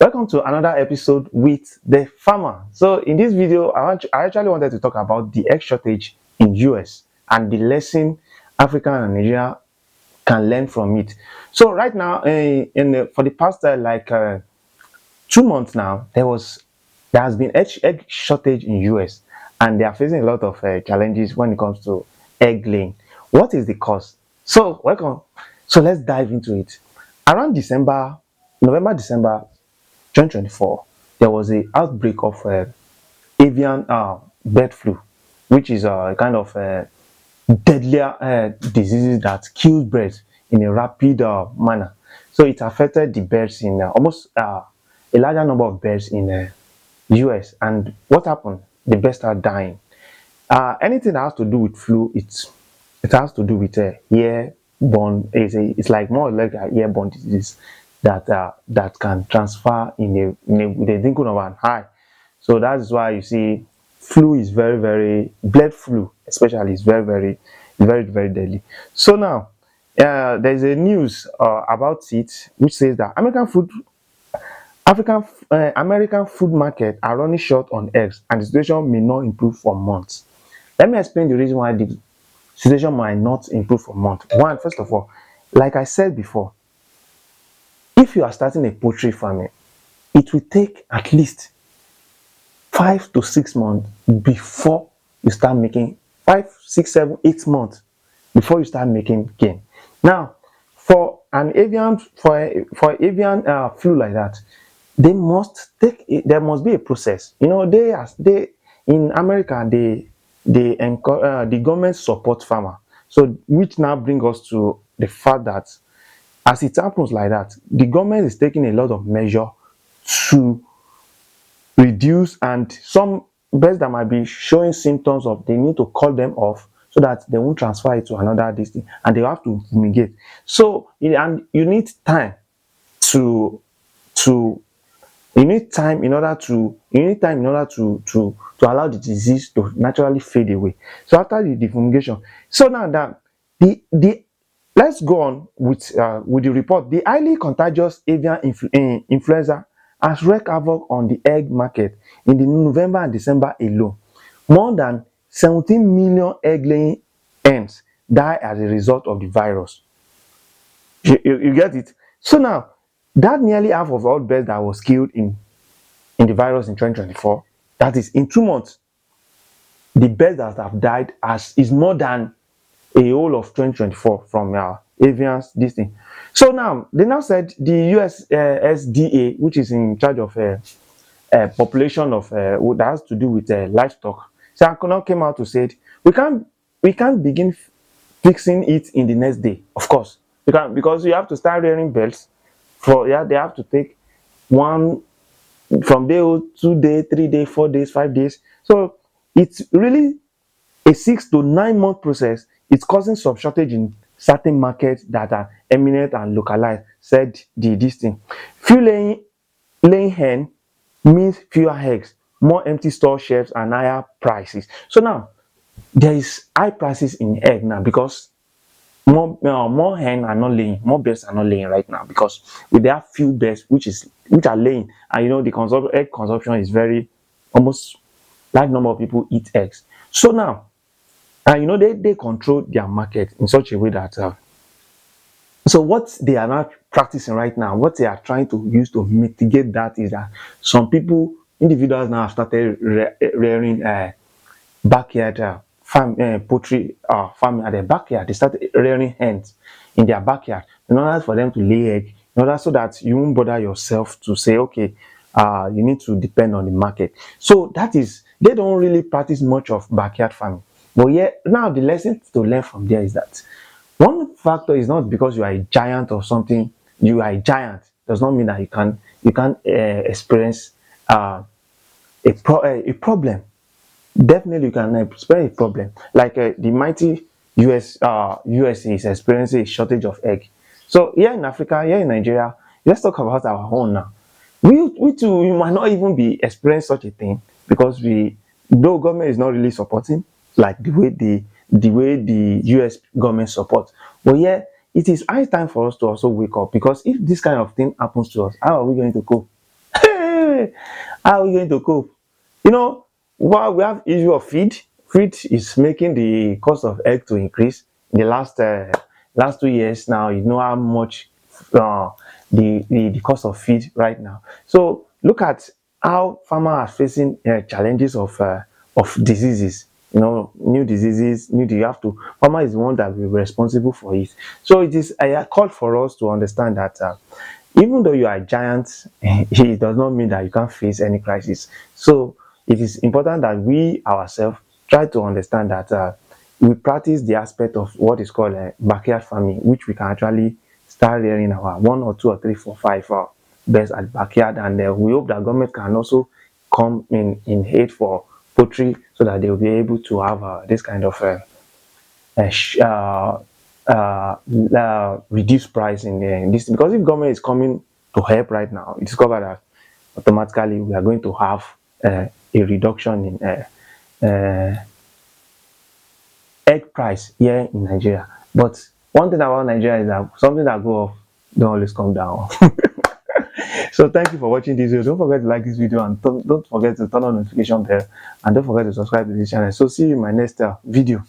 Welcome to another episode with the farmer. So in this video, I actually wanted to talk about the egg shortage in US and the lesson Africa and Nigeria can learn from it. So right now, for the past 2 months now, there has been egg shortage in US, and they are facing a lot of challenges when it comes to egg laying. What is the cause? So welcome. So let's dive into it. Around November, December 2024, there was a outbreak of avian bird flu, which is a kind of deadlier disease that kills birds in a rapid manner. So it affected the birds in almost a larger number of birds in US. And what happened? The birds start dying. Anything that has to do with flu, it has to do with airborne. It's like more like an airborne disease that can transfer with a twinkle of an eye. So that's why you see flu is very blood flu especially is very deadly. So now there's a news about it which says that American food market are running short on eggs and the situation may not improve for months. Let me explain the reason why the situation might not improve for months. One, first of all, like I said before, if you are starting a poultry farming, it will take at least 5 to 6 months before you start making 5, 6, 7, 8 months before you start making gain. Now, for an avian flu like that, there must be a process. You know, they in America the government support farmer. So which now brings us to the fact that as it happens like that, the government is taking a lot of measure to reduce, and some birds that might be showing symptoms of, they need to call them off so that they won't transfer it to another district and they have to fumigate. So and you need time to allow the disease to naturally fade away. So after the fumigation, so now that the let's go on with the report. The highly contagious avian influenza has wreaked havoc on the egg market in the November and December alone. More than 17 million egg-laying hens die as a result of the virus. You get it? So now, that nearly half of all birds that was killed in the virus in 2024, that is in 2 months, the birds that have died is more than a whole of 2024 from avians, this thing. So now they now said the US SDA, which is in charge of population of that has to do with livestock, so Ankono came out to say we can't begin fixing it in the next day. Of course, because you have to start rearing birds. They have to take one from day old, 2 day, 3 day, 4 days, 5 days. So it's really a 6 to 9 month process. It's causing some shortage in certain markets that are eminent and localized, said this thing. Few laying hen means fewer eggs, more empty store shelves and higher prices. So now there is high prices in egg now because more hen are not laying, more birds are not laying right now because there are few birds which are laying, and you know the egg consumption is very almost large number of people eat eggs. So now and you know they control their market in such a way that so what they are not practicing right now, what they are trying to use to mitigate that is that some individuals now have started rearing backyard poultry farming at their backyard. They started rearing hens in their backyard in order for them to lay egg, in order so that you won't bother yourself to say, okay, you need to depend on the market. So that is, they don't really practice much of backyard farming. But yeah, now the lesson to learn from there is that one factor is not because you are a giant or something. You are a giant does not mean that you can experience a problem. Definitely, you can experience a problem. Like the mighty US is experiencing a shortage of egg. So here in Africa, here in Nigeria, let's talk about our own now. We too, we might not even be experiencing such a thing because though government is not really supporting like the way the US government supports. But yeah, it is high time for us to also wake up, because if this kind of thing happens to us, how are we going to cope? How are we going to cope? You know, while we have issue of feed is making the cost of egg to increase. In the last 2 years now, you know how much uh, the cost of feed right now. So look at how farmers are facing challenges of diseases. You know, new diseases, you have to, farmer is the one that will be responsible for it. So it is a call for us to understand that even though you are a giant, it does not mean that you can't face any crisis. So it is important that we ourselves try to understand that we practice the aspect of what is called backyard farming, which we can actually start rearing our one or two or three, four, five birds at backyard, and we hope that government can also come in aid for poultry so that they will be able to have this kind of reduce price in this, because if government is coming to help right now, you discover that automatically we are going to have a reduction in egg price here in Nigeria. But one thing about Nigeria is that something that go up don't always come down. So thank you for watching this video. Don't forget to like this video, and don't forget to turn on notification bell, and don't forget to subscribe to this channel. So see you in my next video.